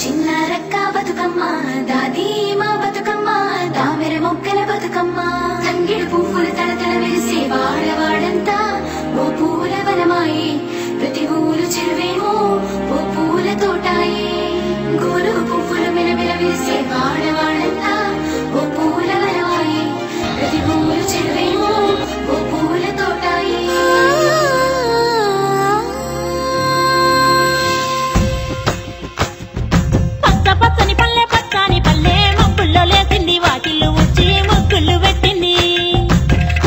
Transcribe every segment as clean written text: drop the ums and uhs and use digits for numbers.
చిన్నారక్క బతుకమ్మ దాది మా బతుకమ్మ దామెర మొక్కల బతుకమ్మ తంగిడు పువ్వులు తడతడ వెలిసే వాడవాడంతా ఓ పూల వనమాయే ప్రతి ఊరు చెరువేమో ఓ పూల తోటాయే గోలు పువ్వులు మెలమెల వెలిసే వాడవాడంతా ఓ పూల వనమాయే ప్రతి ఊరు చెరువేమో ఓ పూల తోటాయే పచ్చని పల్లె పచ్చని పల్లె మబ్బుల్లో లేసింది వాకిళ్ళు ఉచ్చి ముగ్గులు పెట్టింది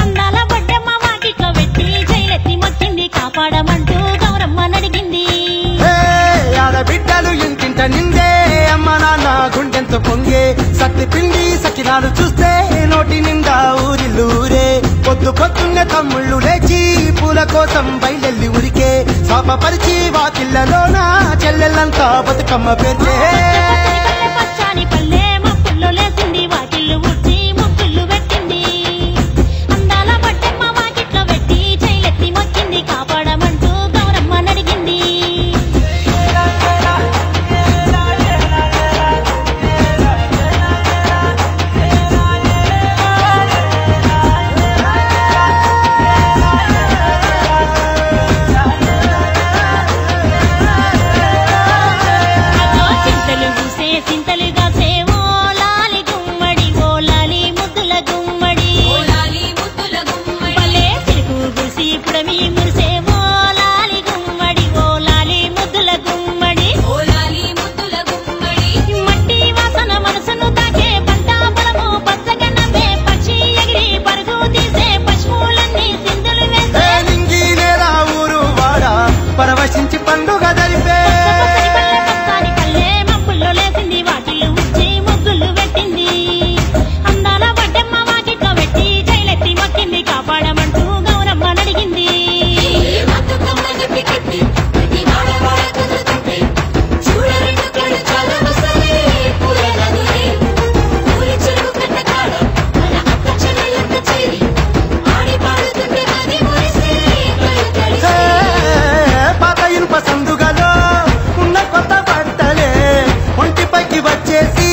అందాల బొడ్డమ్మ వాకిట్లో పెట్టి జైలెత్తి మొక్కింది కాపాడమంటూ గౌరమ్మ నడిగింది ఆడబిడ్డలు ఇంటింట నిందే అమ్మ నాన్న గుండెంత పొంగే సత్తి పిండి సకినాలు చూస్తే నోటి నిండా ఊరిల్లూరే పొద్దు పొద్దున్న తమ్ముళ్ళు లేచి పూల కోసం బయలెల్లి ఉరికే శాపపరిచి వాకిళ్లలోన చెల్లెళ్ళంతా బతుకమ్మ పేర్చే పచ్చని పల్లె మబ్బుల్లో లేసింది వాకిళ్ళు ఉచ్చి ముగ్గులు పెట్టింది అందాల బొడ్డమ్మ వాకిట్లో పెట్టి జైలెత్తి మొక్కింది కాపాడమంటూ గౌరమ్మ నడిగింది చింతలుగా సేవో లాలి గుమ్మడి ఓ లాలి ముద్దుల గుమ్మడి భలే చిరుకు గురిసి పుడమి మురిసేవో లాలి గుమ్మడి ఓ లాలి ముద్దుల గుమ్మడి మట్టి వాసన మనసును తాకే పంట పొలము పచ్చగా నవ్వే పక్షి ఎగిరి పరుగు తీసే పశువులన్నీ సింధులు వేసే నింగి నేల ఊరు వాడ పరవశించి పండుగ జరిపే లేసింది వాకిళ్ళు ఉచ్చి ముగ్గులు పెట్టింది అందాల బొడ్డమ్మ వాకిట్లో పెట్టి జైలెత్తి మొక్కింది కాపాడమంటూ గౌరమ్మ నడిగింది పాత ఇనుప సందుగలో ఉన్న కొత్త బట్టలే ఒంటిపైకి వచ్చేసి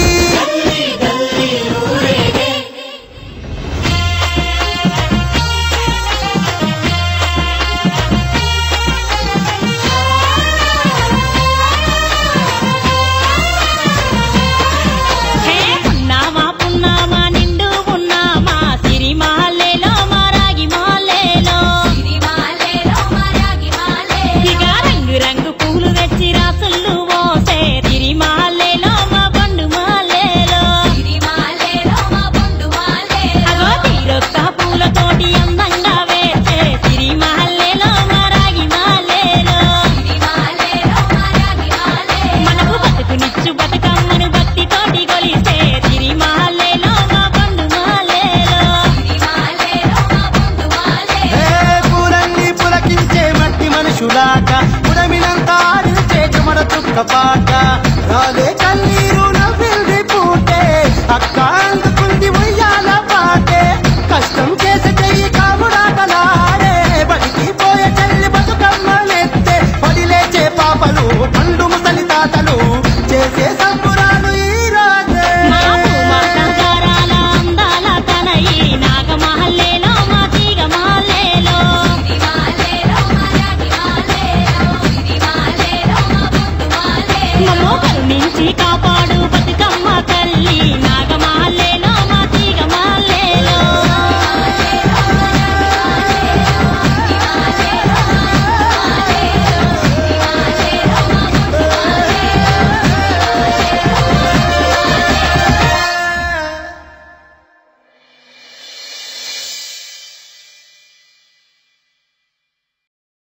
పున్నామా నిండు ఉన్నామా సిరి మహల్లేలో మా రాగి మహల్లేలో ఇక రంగు రంగు పూలు తెచ్చి రాసుళ్ళు పోసే సిరి మహల్లేలో మా పండు మహల్లేలో అగో తీరొక్క పూలతోటి అందంగా వేసే సిరి మహల్లేలో మా రాగి మహల్లేలో మనకు బతుకునిచ్చు బతుకమ్మను భక్తితోటి కొలిసే సిరి మహల్లేలో మా పండు మహల్లేలో పూలన్నీ పులకించే మట్టి మనుషులాక పుడమినంతా ఆడించే చెమర చుక్క పాట రాలే కన్నీరు నవ్వింది పూటే అక్క